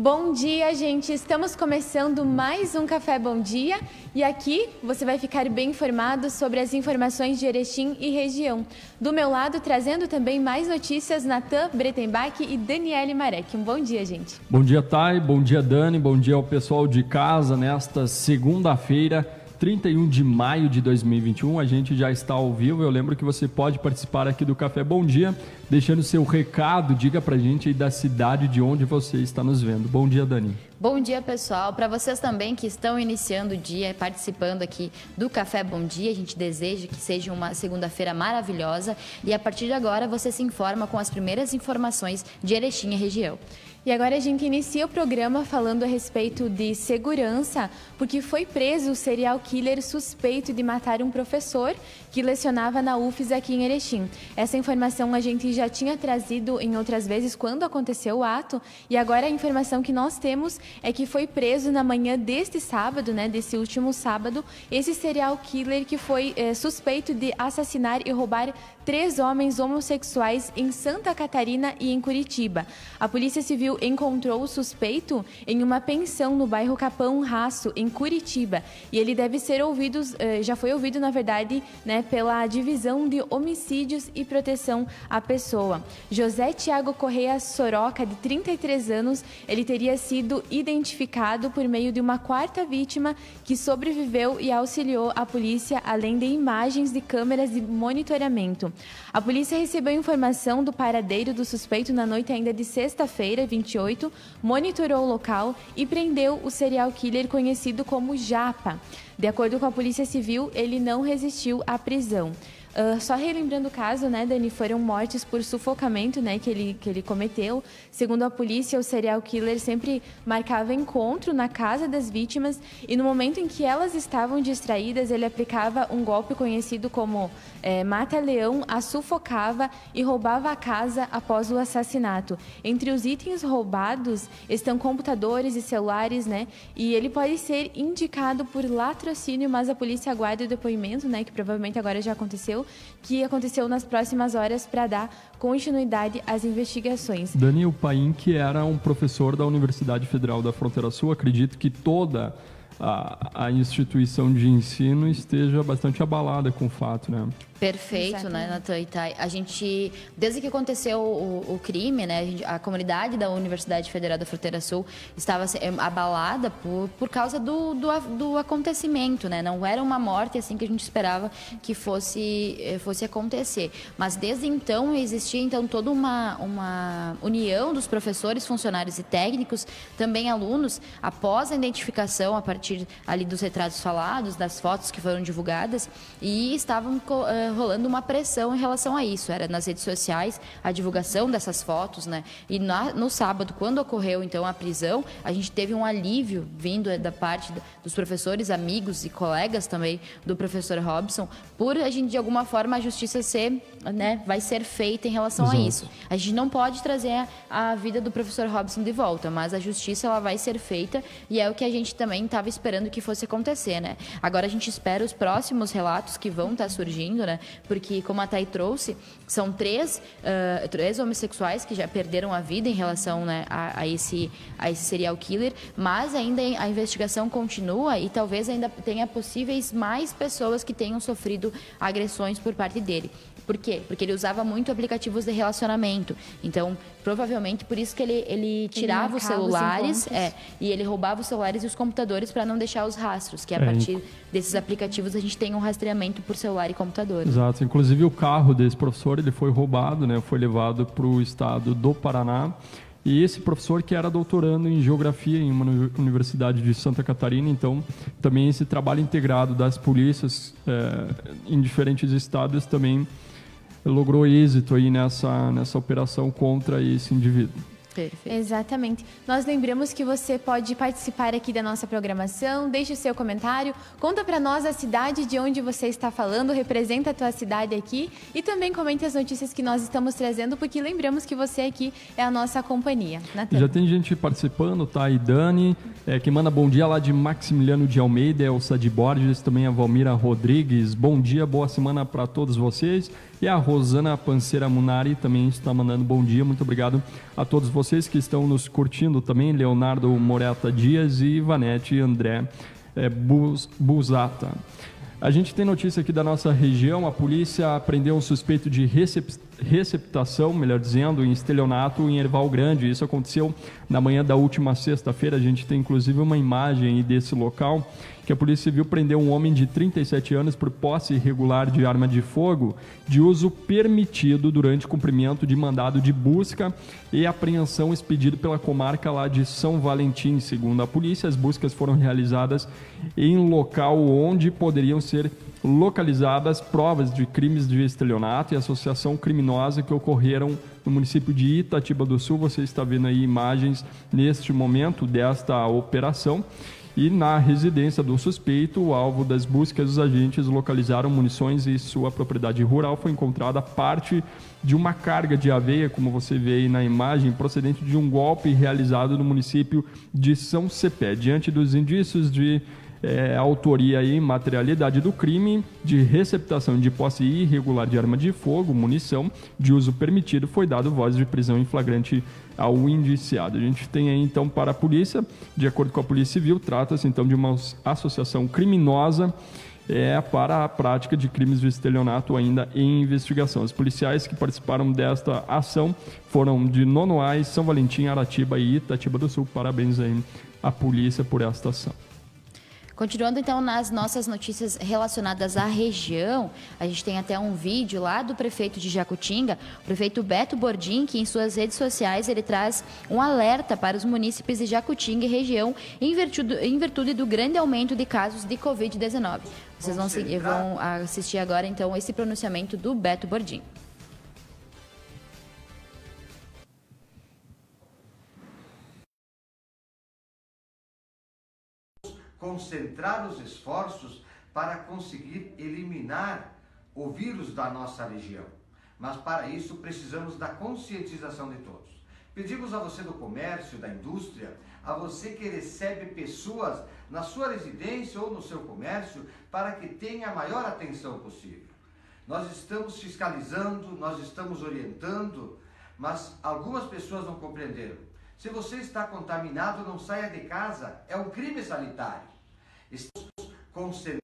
Bom dia, gente! Estamos começando mais um Café Bom Dia e aqui você vai ficar bem informado sobre as informações de Erechim e região. Do meu lado, trazendo também mais notícias, Natan Breitenbach e Daniele Marek. Um bom dia, gente! Bom dia, Thay. Bom dia, Dani. Bom dia ao pessoal de casa nesta segunda-feira, 31 de maio de 2021, a gente já está ao vivo. Eu lembro que você pode participar aqui do Café Bom Dia, deixando seu recado, diga pra gente aí da cidade de onde você está nos vendo. Bom dia, Dani. Bom dia, pessoal. Para vocês também que estão iniciando o dia, participando aqui do Café Bom Dia, a gente deseja que seja uma segunda-feira maravilhosa e a partir de agora você se informa com as primeiras informações de Erechim e região. E agora a gente inicia o programa falando a respeito de segurança, porque foi preso o serial killer suspeito de matar um professor que lecionava na UFES aqui em Erechim. Essa informação a gente já tinha trazido em outras vezes quando aconteceu o ato, e agora a informação que nós temos é que foi preso na manhã deste sábado, desse último sábado, esse serial killer que foi suspeito de assassinar e roubar 3 homens homossexuais em Santa Catarina e em Curitiba. A Polícia Civil encontrou o suspeito em uma pensão no bairro Capão Raço, em Curitiba. E ele deve ser ouvido, já foi ouvido, na verdade, pela Divisão de Homicídios e Proteção à Pessoa. José Tiago Correia Soroca, de 33 anos, ele teria sido identificado por meio de uma quarta vítima que sobreviveu e auxiliou a polícia, além de imagens de câmeras de monitoramento. A polícia recebeu informação do paradeiro do suspeito na noite ainda de sexta-feira, 28, monitorou o local e prendeu o serial killer conhecido como Japa. De acordo com a Polícia Civil, ele não resistiu à prisão. Só relembrando o caso, Dani, foram mortes por sufocamento, que ele cometeu. Segundo a polícia, o serial killer sempre marcava encontro na casa das vítimas e no momento em que elas estavam distraídas, ele aplicava um golpe conhecido como mata-leão, a sufocava e roubava a casa após o assassinato. Entre os itens roubados estão computadores e celulares, e ele pode ser indicado por latrocínio, mas a polícia aguarda o depoimento, que provavelmente agora já aconteceu, que aconteceu nas próximas horas para dar continuidade às investigações. Daniel Paim, que era um professor da Universidade Federal da Fronteira Sul, acredito que toda a instituição de ensino esteja bastante abalada com o fato, Perfeito, Natan e Thay. A gente, desde que aconteceu o crime, a comunidade da Universidade Federal da Fronteira Sul estava abalada por causa do acontecimento, Não era uma morte assim que a gente esperava que fosse acontecer. Mas desde então existia toda uma união dos professores, funcionários e técnicos, também alunos, após a identificação, a partir ali dos retratos falados, das fotos que foram divulgadas, e estavam rolando uma pressão em relação a isso. Era nas redes sociais a divulgação dessas fotos, E no sábado, quando ocorreu então a prisão, a gente teve um alívio vindo da parte dos professores, amigos e colegas também do professor Robson, por a gente, de alguma forma, a justiça vai ser feita em relação Exato. a isso. A gente não pode trazer a vida do professor Robson de volta, mas a justiça ela vai ser feita e é o que a gente também estava esperando que fosse acontecer, Agora a gente espera os próximos relatos que vão estar surgindo, Porque, como a Thay trouxe, são 3 homossexuais que já perderam a vida em relação a esse serial killer, mas ainda a investigação continua e talvez ainda tenha possíveis mais pessoas que tenham sofrido agressões por parte dele. Por quê? Porque ele usava muito aplicativos de relacionamento. Então, provavelmente por isso que ele tirava os celulares e ele roubava os celulares e os computadores para não deixar os rastros, que a partir desses aplicativos a gente tem um rastreamento por celular e computador. Exato. Inclusive o carro desse professor ele foi roubado, foi levado para o estado do Paraná. E esse professor que era doutorando em geografia em uma universidade de Santa Catarina, então também esse trabalho integrado das polícias em diferentes estados também logrou êxito aí nessa operação contra esse indivíduo. Perfeito. Exatamente. Nós lembramos que você pode participar aqui da nossa programação, deixe o seu comentário, conta para nós a cidade de onde você está falando, representa a tua cidade aqui e também comente as notícias que nós estamos trazendo, porque lembramos que você aqui é a nossa companhia. Natan. Já tem gente participando, tá? E Dani, que manda bom dia lá de Maximiliano de Almeida, Elsa de Borges, também a Valmira Rodrigues. Bom dia, boa semana para todos vocês. E a Rosana Panceira Munari também está mandando bom dia. Muito obrigado a todos vocês vocês que estão nos curtindo também, Leonardo Moreta Dias e Ivanete André Busata. A gente tem notícia aqui da nossa região. A polícia prendeu um suspeito de receptação, melhor dizendo, em estelionato em Erval Grande. Isso aconteceu na manhã da última sexta-feira. A gente tem inclusive uma imagem aí desse local, que a Polícia Civil prendeu um homem de 37 anos por posse irregular de arma de fogo de uso permitido durante cumprimento de mandado de busca e apreensão expedido pela comarca lá de São Valentim. Segundo a polícia, as buscas foram realizadas em local onde poderiam ser localizadas provas de crimes de estelionato e associação criminosa que ocorreram no município de Itatiba do Sul. Você está vendo aí imagens neste momento desta operação. E na residência do suspeito, o alvo das buscas, os agentes localizaram munições e sua propriedade rural foi encontrada parte de uma carga de aveia, como você vê aí na imagem, procedente de um golpe realizado no município de São Cepé. Diante dos indícios de autoria e materialidade do crime de receptação de posse irregular de arma de fogo, munição de uso permitido, foi dado voz de prisão em flagrante ao indiciado. A gente tem aí então para a polícia, de acordo com a Polícia Civil, trata-se então de uma associação criminosa para a prática de crimes de estelionato ainda em investigação. Os policiais que participaram desta ação foram de Nonoais, São Valentim, Aratiba e Itatiba do Sul. Parabéns aí à polícia por esta ação. Continuando então nas nossas notícias relacionadas à região, a gente tem até um vídeo lá do prefeito de Jacutinga, o prefeito Beto Bordim, que em suas redes sociais ele traz um alerta para os munícipes de Jacutinga e região em virtude do grande aumento de casos de Covid-19. Vocês vão assistir agora então esse pronunciamento do Beto Bordim. Concentrar os esforços para conseguir eliminar o vírus da nossa região. Mas para isso precisamos da conscientização de todos. Pedimos a você do comércio, da indústria, a você que recebe pessoas na sua residência ou no seu comércio, para que tenha a maior atenção possível. Nós estamos fiscalizando, nós estamos orientando, mas algumas pessoas não compreenderam. Se você está contaminado, não saia de casa, é um crime sanitário. Estamos concentrados.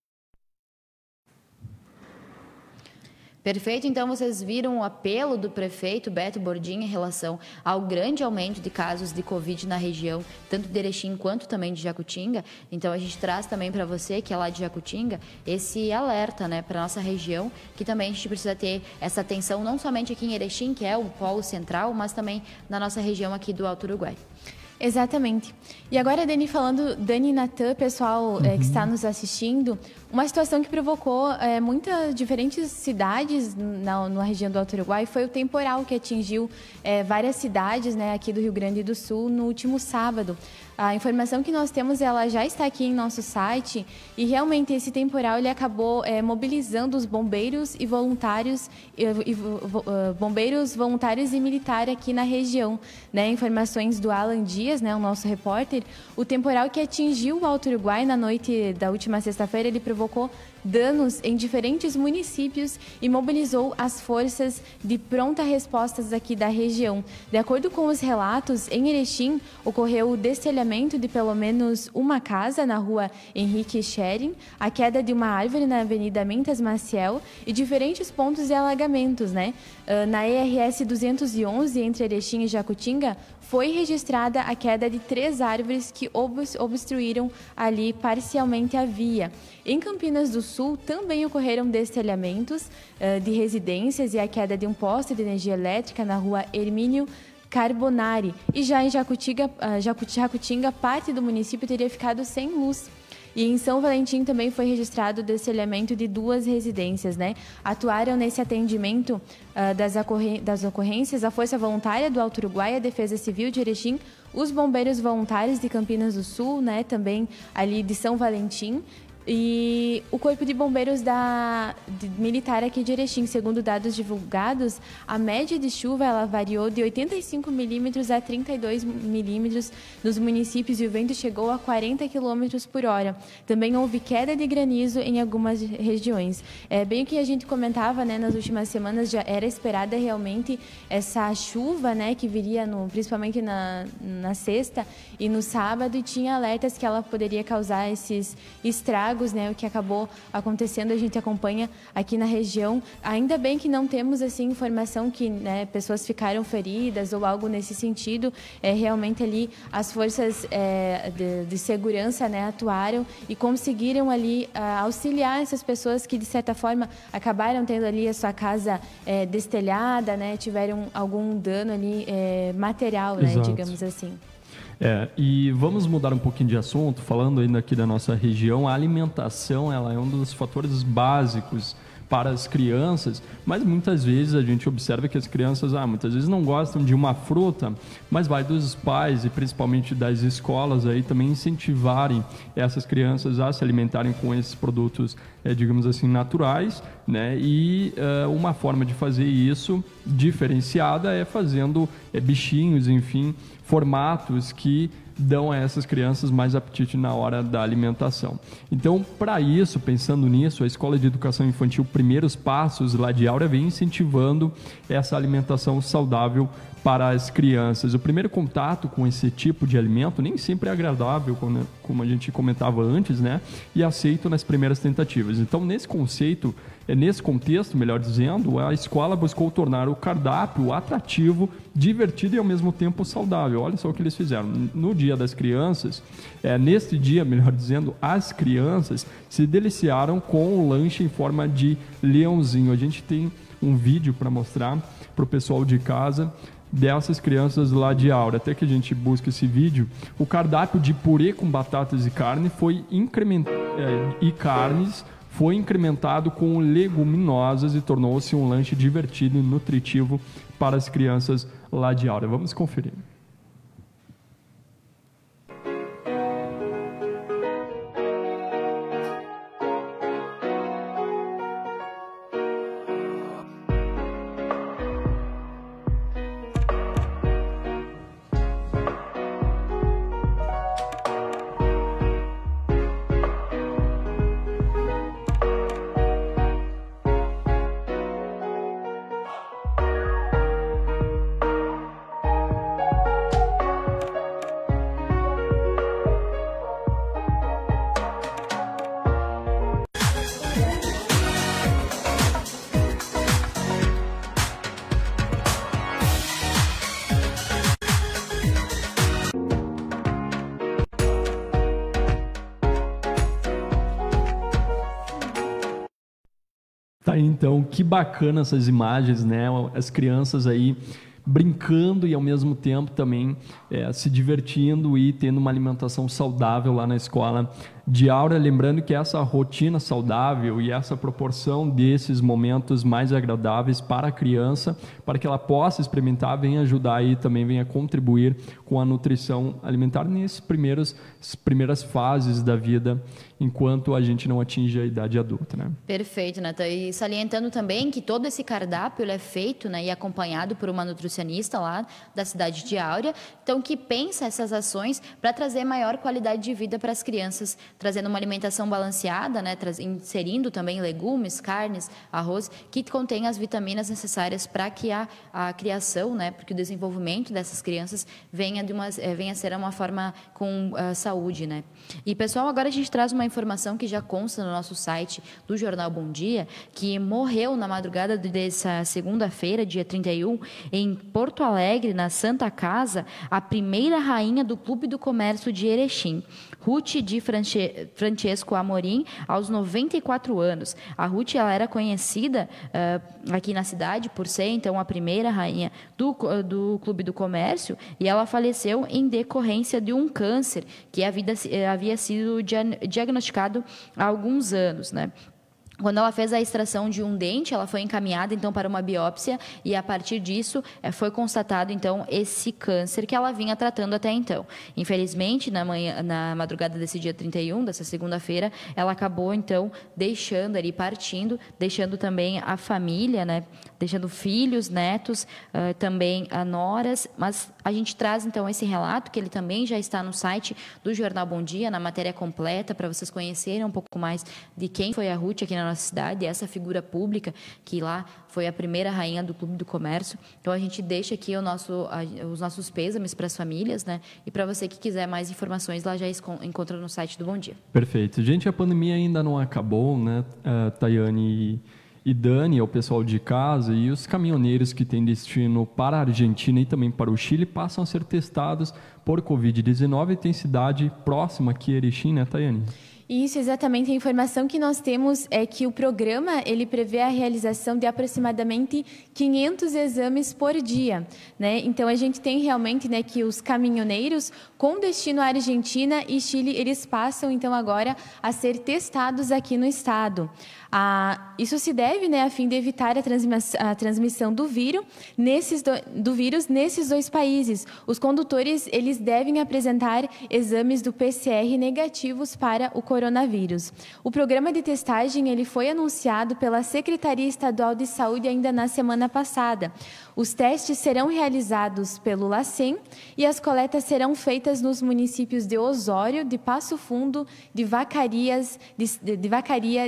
Perfeito, então vocês viram o apelo do prefeito Beto Bordim em relação ao grande aumento de casos de Covid na região, tanto de Erechim quanto também de Jacutinga. Então a gente traz também para você, que é lá de Jacutinga, esse alerta, né, para nossa região, que também a gente precisa ter essa atenção não somente aqui em Erechim, que é o polo central, mas também na nossa região aqui do Alto Uruguai. Exatamente. E agora, Dani e Natan, pessoal que está nos assistindo, uma situação que provocou muitas diferentes cidades na região do Alto Uruguai foi o temporal que atingiu várias cidades, né, aqui do Rio Grande do Sul no último sábado. A informação que nós temos, ela já está aqui em nosso site e realmente esse temporal ele acabou mobilizando os bombeiros e voluntários, bombeiros voluntários e militares aqui na região, né? Informações do Alan Dias, né, o nosso repórter. O temporal que atingiu o Alto Uruguai na noite da última sexta-feira, ele provocou danos em diferentes municípios e mobilizou as forças de pronta resposta aqui da região. De acordo com os relatos, em Erechim ocorreu o destelhamento de pelo menos uma casa na rua Henrique Schering, a queda de uma árvore na Avenida Mentas Maciel e diferentes pontos de alagamentos, né? Na ERS 211, entre Erechim e Jacutinga, foi registrada a queda de 3 árvores que obstruíram ali parcialmente a via. Em Campinas do Sul, também ocorreram destelhamentos de residências e a queda de um poste de energia elétrica na rua Hermínio Carbonari. E já em Jacutinga, parte do município teria ficado sem luz. E em São Valentim também foi registrado o destelhamento de 2 residências, né? Atuaram nesse atendimento das ocorrências a Força Voluntária do Alto Uruguai, a Defesa Civil de Erechim, os Bombeiros Voluntários de Campinas do Sul, né? Também ali de São Valentim, E o Corpo de Bombeiros militar aqui de Erechim, segundo dados divulgados, a média de chuva ela variou de 85 milímetros a 32 milímetros nos municípios e o vento chegou a 40 quilômetros por hora. Também houve queda de granizo em algumas regiões. Bem o que a gente comentava, né, nas últimas semanas, já era esperada realmente essa chuva, né, que viria principalmente na sexta e no sábado, e tinha alertas que ela poderia causar esses estragos, né, o que acabou acontecendo, a gente acompanha aqui na região. Ainda bem que não temos assim informação que, né, pessoas ficaram feridas ou algo nesse sentido. Realmente ali as forças de segurança, né, atuaram e conseguiram ali auxiliar essas pessoas que de certa forma acabaram tendo ali a sua casa destelhada, né, tiveram algum dano ali material, né, digamos assim. E vamos mudar um pouquinho de assunto, falando ainda aqui da nossa região. A alimentação, ela é um dos fatores básicos para as crianças, mas muitas vezes a gente observa que as crianças muitas vezes não gostam de uma fruta, mas vai dos pais e principalmente das escolas aí também incentivarem essas crianças a se alimentarem com esses produtos, digamos assim, naturais, né? E uma forma de fazer isso diferenciada é fazendo bichinhos, enfim, formatos que dão a essas crianças mais apetite na hora da alimentação. Então, para isso, pensando nisso, a Escola de Educação Infantil Primeiros Passos, lá de Áurea, vem incentivando essa alimentação saudável para as crianças. O primeiro contato com esse tipo de alimento nem sempre é agradável, como a gente comentava antes, né? E aceito nas primeiras tentativas. Então, nesse contexto, melhor dizendo, a escola buscou tornar o cardápio atrativo, divertido e ao mesmo tempo saudável. Olha só o que eles fizeram. No Dia das Crianças, neste dia, melhor dizendo, as crianças se deliciaram com o lanche em forma de leãozinho. A gente tem um vídeo para mostrar para o pessoal de casa dessas crianças lá de Áurea. Até que a gente busca esse vídeo. O cardápio de purê com batatas e carne foi incrementado com leguminosas e tornou-se um lanche divertido e nutritivo para as crianças lá de Áurea. Vamos conferir. Então, que bacana essas imagens, né? As crianças aí brincando e ao mesmo tempo também se divertindo e tendo uma alimentação saudável lá na escola de Áurea. Lembrando que essa rotina saudável e essa proporção desses momentos mais agradáveis para a criança, para que ela possa experimentar, vem ajudar e também venha contribuir com a nutrição alimentar nessas primeiras fases da vida, enquanto a gente não atinge a idade adulta, né? Perfeito, Nathan. E salientando também que todo esse cardápio ele é feito, né, e acompanhado por uma nutricionista lá da cidade de Áurea, então que pensa essas ações para trazer maior qualidade de vida para as crianças, trazendo uma alimentação balanceada, né, inserindo também legumes, carnes, arroz, que contém as vitaminas necessárias para que a criação, né, porque o desenvolvimento dessas crianças venha a ser uma forma com saúde, né? E pessoal, agora a gente traz uma informação que já consta no nosso site do Jornal Bom Dia, que morreu na madrugada dessa segunda-feira, dia 31, em Porto Alegre, na Santa Casa, a primeira rainha do Clube do Comércio de Erechim, Ruth de Francesco Amorim, aos 94 anos. A Ruth, ela era conhecida aqui na cidade por ser, então, a primeira rainha do Clube do Comércio, e ela faleceu em decorrência de um câncer que havia sido diagnosticado há alguns anos, né? Quando ela fez a extração de um dente, ela foi encaminhada, então, para uma biópsia e, a partir disso, foi constatado, então, esse câncer que ela vinha tratando até então. Infelizmente, na madrugada desse dia 31, dessa segunda-feira, ela acabou, então, deixando ali, partindo, deixando também a família, né? Deixando filhos, netos, também noras, mas a gente traz, então, esse relato, que ele também já está no site do Jornal Bom Dia, na matéria completa, para vocês conhecerem um pouco mais de quem foi a Ruth aqui na nossa cidade, essa figura pública que lá foi a primeira rainha do Clube do Comércio. Então, a gente deixa aqui os nossos pêsames para as famílias, né? E para você que quiser mais informações, lá já encontra no site do Bom Dia. Perfeito. Gente, a pandemia ainda não acabou, né, Tayane e Dani, o pessoal de casa, e os caminhoneiros que têm destino para a Argentina e também para o Chile passam a ser testados por Covid-19 e tem cidade próxima aqui, Erechim, né, Tayane? Isso, exatamente. A informação que nós temos é que o programa ele prevê a realização de aproximadamente 500 exames por dia, né? Então, a gente tem realmente, né, que os caminhoneiros com destino à Argentina e Chile, eles passam, então, agora a ser testados aqui no estado. Isso se deve, né, a fim de evitar a transmissão do vírus nesses dois países. Os condutores eles devem apresentar exames do PCR negativos para o coronavírus. O programa de testagem ele foi anunciado pela Secretaria Estadual de Saúde ainda na semana passada. Os testes serão realizados pelo LACEN e as coletas serão feitas nos municípios de Osório, de Passo Fundo, de Vacaria,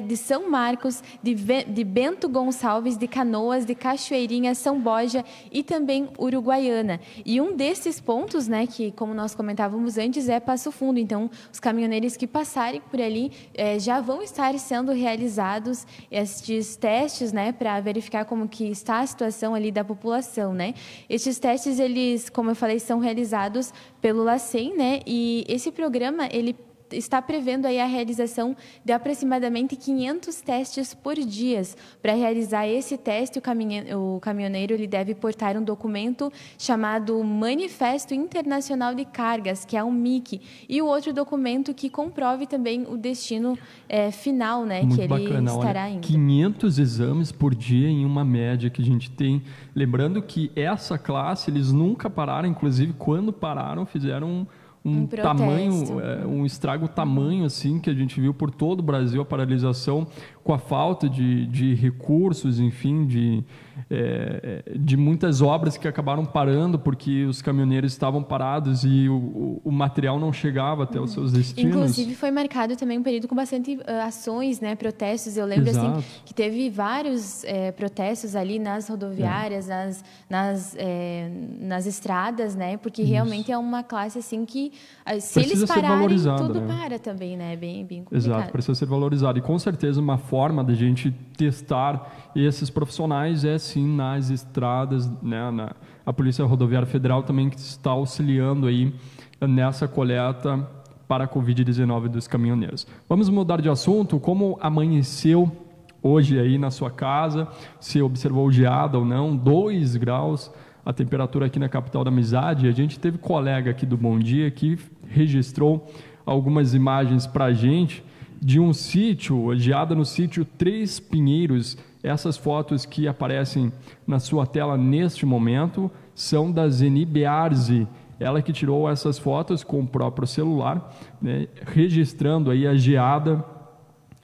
de São Marcos, de Bento Gonçalves, de Canoas, de Cachoeirinha, São Borja e também Uruguaiana. E um desses pontos, né, que como nós comentávamos antes, é Passo Fundo. Então, os caminhoneiros que passarem por ali já vão estar sendo realizados estes testes, né, para verificar como que está a situação ali da população, né? Estes testes, eles, como eu falei, são realizados pelo LACEN, né? E esse programa, ele está prevendo aí a realização de aproximadamente 500 testes por dia. Para realizar esse teste, o caminhoneiro ele deve portar um documento chamado Manifesto Internacional de Cargas, que é um MIC, e o outro documento que comprove também o destino final, né, muito que ele bacana. estará Olha, indo. 500 exames por dia em uma média que a gente tem. Lembrando que essa classe, eles nunca pararam, inclusive quando pararam, fizeram um tamanho, um estrago tamanho assim que a gente viu por todo o Brasil, a paralisação com a falta de recursos, enfim, de muitas obras que acabaram parando porque os caminhoneiros estavam parados e o material não chegava até os seus destinos. Inclusive foi marcado também um período com bastante ações, né, protestos. Eu lembro assim que teve vários protestos ali nas rodoviárias, nas estradas, né, porque realmente é uma classe assim que se precisa eles pararem, tudo né? para também, né, bem complicado. Exato, precisa ser valorizado. E com certeza uma forma da gente testar esses profissionais é sim nas estradas, né? A Polícia Rodoviária Federal também que está auxiliando aí nessa coleta para a Covid-19 dos caminhoneiros. Vamos mudar de assunto. Como amanheceu hoje aí na sua casa? Se observou geada ou não? 2 graus a temperatura aqui na capital da Amizade. A gente teve colega aqui do Bom Dia que registrou algumas imagens para a gente de um sítio, geada no sítio Três Pinheiros. Essas fotos que aparecem na sua tela neste momento são da Zeni Bearzi, ela que tirou essas fotos com o próprio celular, né, registrando aí a geada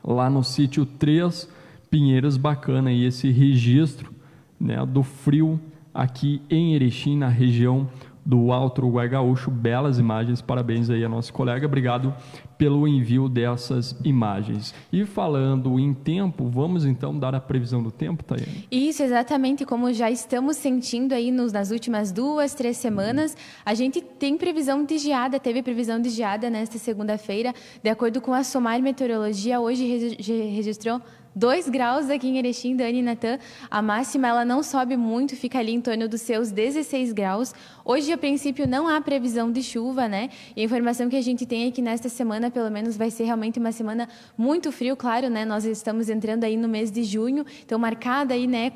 lá no sítio Três Pinheiros. Bacana aí esse registro, né, do frio aqui em Erechim, na região do Alto Uruguai Gaúcho. Belas imagens, parabéns aí a nosso colega, obrigado pelo envio dessas imagens. E falando em tempo, vamos então dar a previsão do tempo, Tayane? Isso, exatamente, como já estamos sentindo aí nas últimas 2, 3 semanas, a gente tem previsão de geada, teve previsão de geada nesta segunda-feira, de acordo com a Somar Meteorologia, hoje registrou 2 graus aqui em Erechim, Dani e Natan. A máxima ela não sobe muito, fica ali em torno dos seus 16 graus. Hoje, a princípio, não há previsão de chuva, né? E a informação que a gente tem é que nesta semana, pelo menos, vai ser realmente uma semana muito frio, claro, né? Nós estamos entrando aí no mês de junho, então marcada aí, né,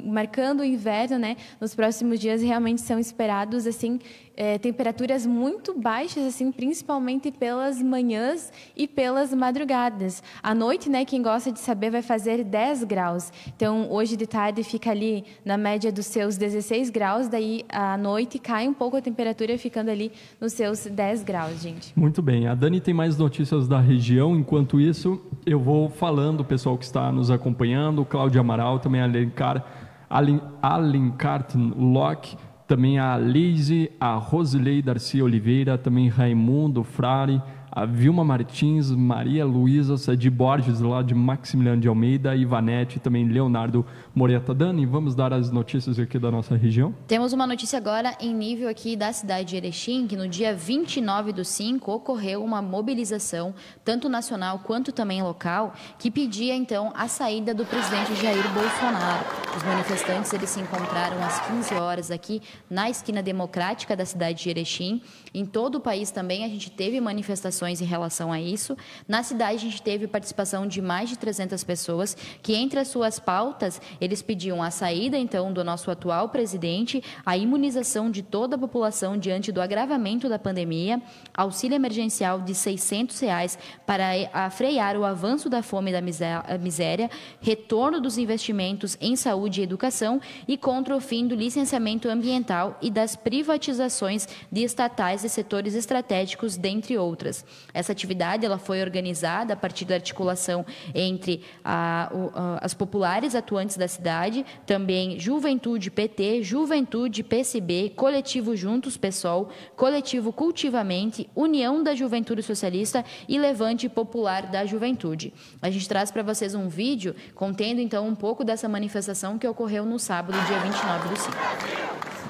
marcando o inverno, né? Nos próximos dias realmente são esperados, assim, temperaturas muito baixas, assim, principalmente pelas manhãs e pelas madrugadas. À noite, né, quem gosta de saber vai vai fazer 10 graus. Então, hoje de tarde fica ali na média dos seus 16 graus, daí à noite cai um pouco a temperatura, ficando ali nos seus 10 graus, gente. Muito bem. A Dani tem mais notícias da região. Enquanto isso, eu vou falando, o pessoal que está nos acompanhando, o Cláudio Amaral, também a Alencar Locke, também a Leise, a Rosilei Darcy Oliveira, também Raimundo Frari, a Vilma Martins, Maria Luísa Sadi Borges, lá de Maximiliano de Almeida, Ivanete, também Leonardo Moreta. Dani, vamos dar as notícias aqui da nossa região? Temos uma notícia agora em nível aqui da cidade de Erechim, que no dia 29/5 ocorreu uma mobilização, tanto nacional quanto também local, que pedia então a saída do presidente Jair Bolsonaro. Os manifestantes eles se encontraram às 15 horas aqui na esquina democrática da cidade de Erechim. Em todo o país também a gente teve manifestações em relação a isso. Na cidade a gente teve participação de mais de 300 pessoas, que entre as suas pautas eles pediam a saída então do nosso atual presidente, a imunização de toda a população diante do agravamento da pandemia, auxílio emergencial de R$600 para frear o avanço da fome e da miséria, retorno dos investimentos em saúde e educação e contra o fim do licenciamento ambiental e das privatizações de estatais e setores estratégicos, dentre outras. Essa atividade ela foi organizada a partir da articulação entre as populares atuantes da cidade, também Juventude PT, Juventude PSB, Coletivo Juntos PSOL, Coletivo Cultivamente, União da Juventude Socialista e Levante Popular da Juventude. A gente traz para vocês um vídeo contendo então um pouco dessa manifestação que ocorreu no sábado, dia 29/5.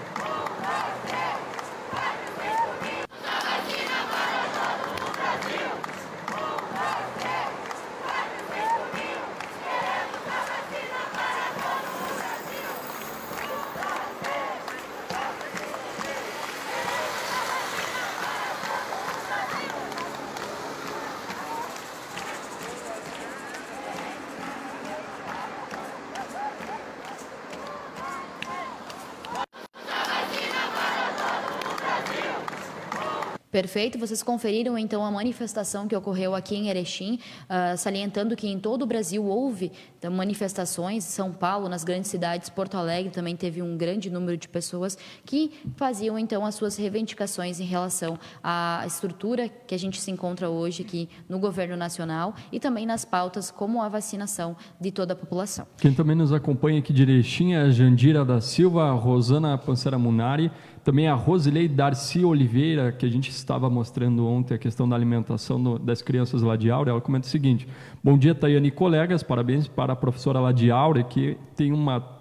Perfeito, vocês conferiram então a manifestação que ocorreu aqui em Erechim, salientando que em todo o Brasil houve manifestações, São Paulo, nas grandes cidades, Porto Alegre também teve um grande número de pessoas que faziam então as suas reivindicações em relação à estrutura que a gente se encontra hoje aqui no governo nacional e também nas pautas como a vacinação de toda a população. Quem também nos acompanha aqui de Erechim é a Jandira da Silva, a Rosana Pancera Munari, também a Rosilei Darcy Oliveira, que a gente estava mostrando ontem a questão da alimentação das crianças lá de Áurea. Ela comenta o seguinte: bom dia, Tayane e colegas, parabéns para a professora lá de Áurea, que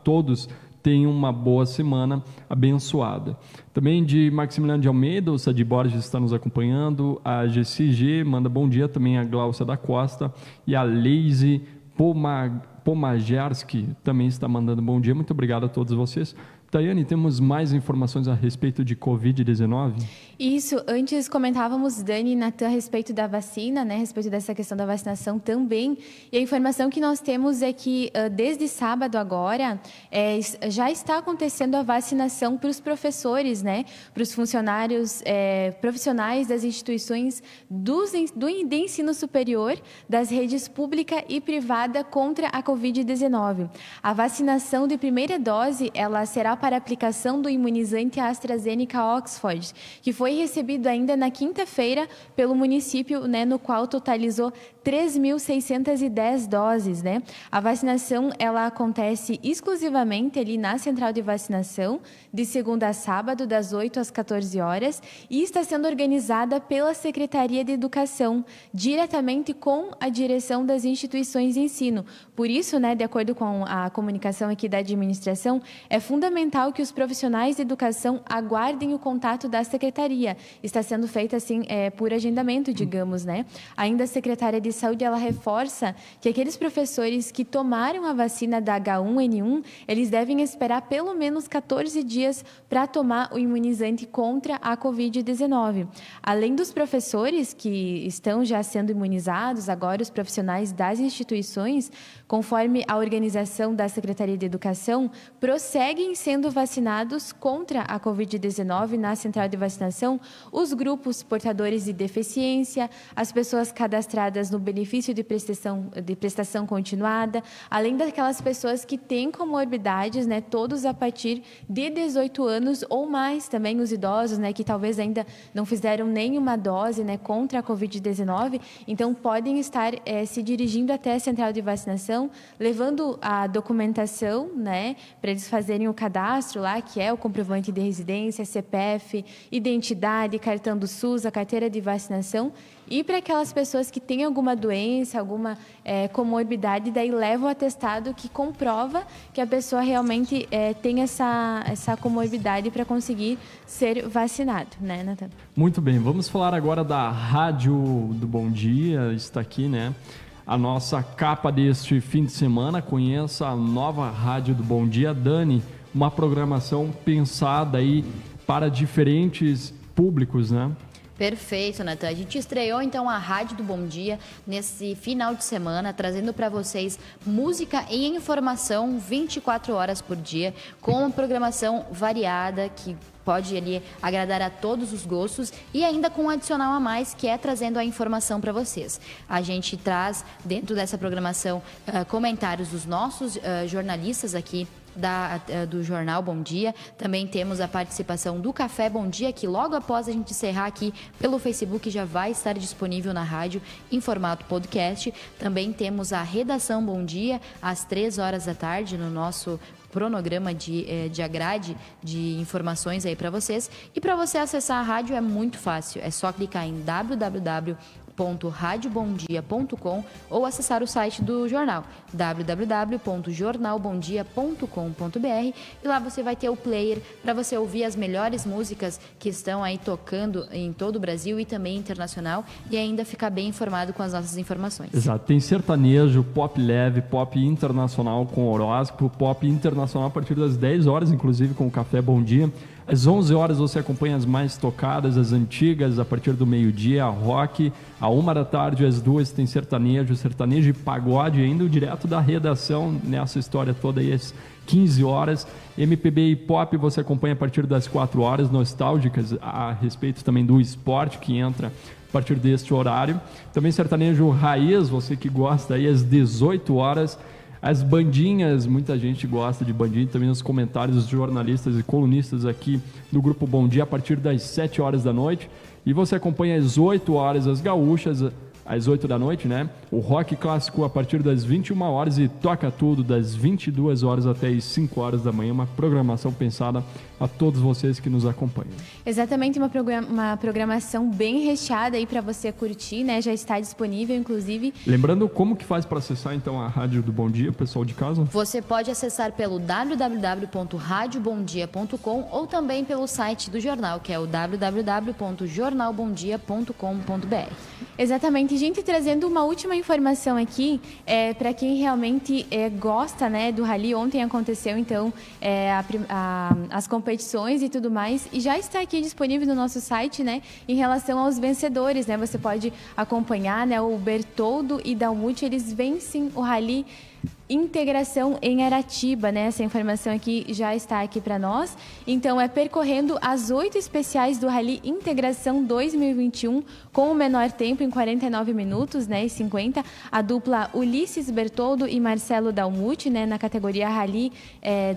todos tenham uma boa semana abençoada. Também de Maximiliano de Almeida, o Sadi Borges está nos acompanhando, a GCG manda bom dia, também a Glaucia da Costa e a Leise Pomajarski também está mandando bom dia. Muito obrigado a todos vocês. Tayane, temos mais informações a respeito de Covid-19? Isso, antes comentávamos, Dani e Natan, a respeito da vacina, né, a respeito dessa questão da vacinação também, e a informação que nós temos é que desde sábado agora, já está acontecendo a vacinação para os professores, né, para os funcionários profissionais das instituições do ensino superior, das redes pública e privada contra a Covid-19. A vacinação de primeira dose, ela será para a aplicação do imunizante AstraZeneca Oxford, que foi recebido ainda na quinta-feira pelo município, né, no qual totalizou 3.610 doses, né? A vacinação, ela acontece exclusivamente ali na central de vacinação, de segunda a sábado, das 8 às 14 horas, e está sendo organizada pela Secretaria de Educação, diretamente com a direção das instituições de ensino. Por isso, né, de acordo com a comunicação aqui da administração, é fundamental que os profissionais de educação aguardem o contato da secretaria. Está sendo feita assim por agendamento, digamos, né? Ainda a secretária de Saúde, ela reforça que aqueles professores que tomaram a vacina da H1N1, eles devem esperar pelo menos 14 dias para tomar o imunizante contra a Covid-19. Além dos professores que estão já sendo imunizados, agora os profissionais das instituições, conforme a organização da Secretaria de Educação, prosseguem sendo sendo vacinados contra a Covid-19 na central de vacinação os grupos portadores de deficiência, as pessoas cadastradas no benefício de prestação continuada, além daquelas pessoas que têm comorbidades, né, todos a partir de 18 anos ou mais, também os idosos, né, que talvez ainda não fizeram nenhuma dose, né, contra a Covid-19, então podem estar se dirigindo até a central de vacinação, levando a documentação, né, para eles fazerem o cadastro lá, que é o comprovante de residência, CPF, identidade, cartão do SUS, a carteira de vacinação. E para aquelas pessoas que têm alguma doença, alguma comorbidade, daí leva o atestado que comprova que a pessoa realmente tem essa comorbidade para conseguir ser vacinado, né, Natan? Muito bem, vamos falar agora da Rádio do Bom Dia, está aqui, né? A nossa capa deste fim de semana, conheça a nova Rádio do Bom Dia. Dani, uma programação pensada aí para diferentes públicos, né? Perfeito, Natan. A gente estreou então a Rádio do Bom Dia nesse final de semana, trazendo para vocês música e informação 24 horas por dia, com uma programação variada que pode ali agradar a todos os gostos e ainda com um adicional a mais, que é trazendo a informação para vocês. A gente traz dentro dessa programação comentários dos nossos jornalistas aqui do Jornal Bom Dia. Também temos a participação do Café Bom Dia, que logo após a gente encerrar aqui pelo Facebook já vai estar disponível na rádio em formato podcast. Também temos a Redação Bom Dia às 3 horas da tarde no nosso cronograma de grade de informações aí para vocês. E para você acessar a rádio é muito fácil, é só clicar em www.radiobomdia.com ou acessar o site do jornal, www.jornalbomdia.com.br, e lá você vai ter o player para você ouvir as melhores músicas que estão aí tocando em todo o Brasil e também internacional, e ainda ficar bem informado com as nossas informações. Exato, tem sertanejo, pop leve, pop internacional com horóscopo, pop internacional a partir das 10 horas, inclusive com o Café Bom Dia. Às 11 horas você acompanha as mais tocadas, as antigas, a partir do meio-dia, a rock. À 1 da tarde, às 2 tem sertanejo e pagode, ainda direto da redação, nessa história toda aí, às 15 horas. MPB e pop você acompanha a partir das 4 horas, nostálgicas a respeito também do esporte, que entra a partir deste horário. Também sertanejo raiz, você que gosta aí, às 18 horas. As bandinhas, muita gente gosta de bandinha, também nos comentários dos jornalistas e colunistas aqui do Grupo Bom Dia, a partir das 7 horas da noite. E você acompanha às 8 horas as gaúchas, às 8 da noite, né? O rock clássico a partir das 21 horas e toca tudo das 22 horas até as 5 horas da manhã. Uma programação pensada a todos vocês que nos acompanham. Exatamente, uma programação bem recheada aí para você curtir, né? Já está disponível, inclusive. Lembrando como que faz para acessar então a Rádio do Bom Dia, pessoal de casa? Você pode acessar pelo www.radiobomdia.com ou também pelo site do jornal, que é o www.jornalbomdia.com.br. Exatamente, gente, trazendo uma última informação aqui, para quem realmente gosta, né, do rally. Ontem aconteceu então as competições e tudo mais, e já está aqui disponível no nosso site, né, em relação aos vencedores, né, você pode acompanhar, né, o Bertoldo e Dalmuth, eles vencem o rally Integração em Aratiba, né? Essa informação aqui já está aqui para nós. Então, percorrendo as 8 especiais do Rally Integração 2021 com o menor tempo em 49 minutos, né? E 50. A dupla Ulisses Bertoldo e Marcelo Dalmuth, né? Na categoria Rally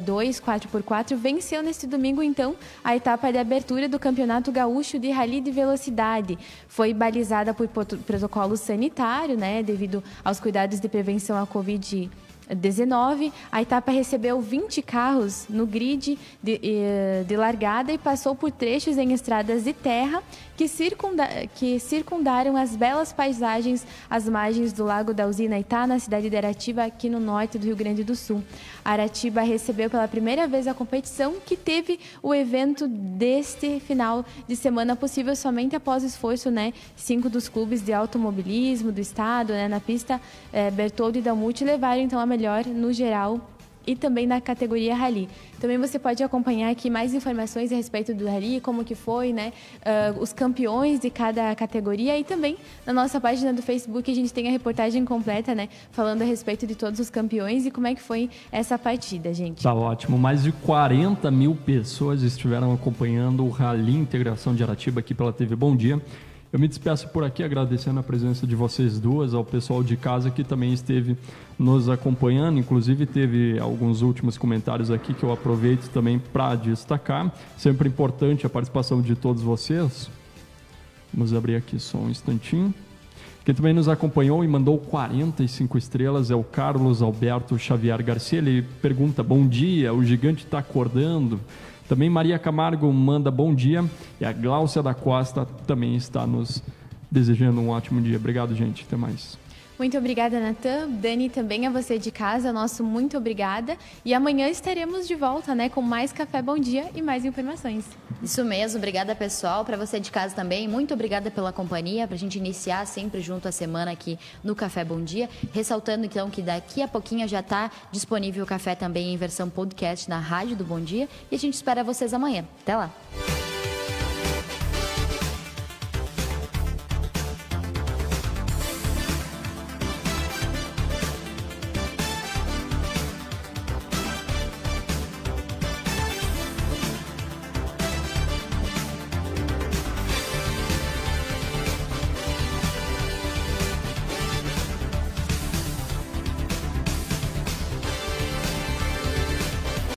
2 4x4, venceu neste domingo, então, a etapa de abertura do Campeonato Gaúcho de Rally de Velocidade. Foi balizada por protocolo sanitário, né? Devido aos cuidados de prevenção à Covid-19. A etapa recebeu 20 carros no grid de largada e passou por trechos em estradas de terra que circundaram as belas paisagens às margens do Lago da Usina Itá, na cidade de Aratiba, aqui no norte do Rio Grande do Sul. Aratiba recebeu pela primeira vez a competição, que teve o evento deste final de semana possível somente após o esforço, né? 5 dos clubes de automobilismo do estado, né? Na pista, Bertoldo e Dalmuth levaram então a melhor no geral e também na categoria Rally. Também você pode acompanhar aqui mais informações a respeito do Rally, como que foi, né? Os campeões de cada categoria, e também na nossa página do Facebook a gente tem a reportagem completa, né? Falando a respeito de todos os campeões e como é que foi essa partida, gente. Tá ótimo. Mais de 40 mil pessoas estiveram acompanhando o Rally Integração de Aratiba aqui pela TV Bom Dia. Eu me despeço por aqui agradecendo a presença de vocês duas, ao pessoal de casa que também esteve nos acompanhando. Inclusive teve alguns últimos comentários aqui que eu aproveito também para destacar. Sempre importante a participação de todos vocês. Vamos abrir aqui só um instantinho. Quem também nos acompanhou e mandou 45 estrelas é o Carlos Alberto Xavier Garcia. Ele pergunta: bom dia, o gigante está acordando? Também Maria Camargo manda bom dia, e a Gláucia da Costa também está nos desejando um ótimo dia. Obrigado, gente. Até mais. Muito obrigada, Natan. Dani, também a você de casa, nosso muito obrigada. E amanhã estaremos de volta, né, com mais Café Bom Dia e mais informações. Isso mesmo, obrigada, pessoal. Para você de casa também, muito obrigada pela companhia, para a gente iniciar sempre junto a semana aqui no Café Bom Dia. Ressaltando, então, que daqui a pouquinho já está disponível o café também em versão podcast na Rádio do Bom Dia. E a gente espera vocês amanhã. Até lá!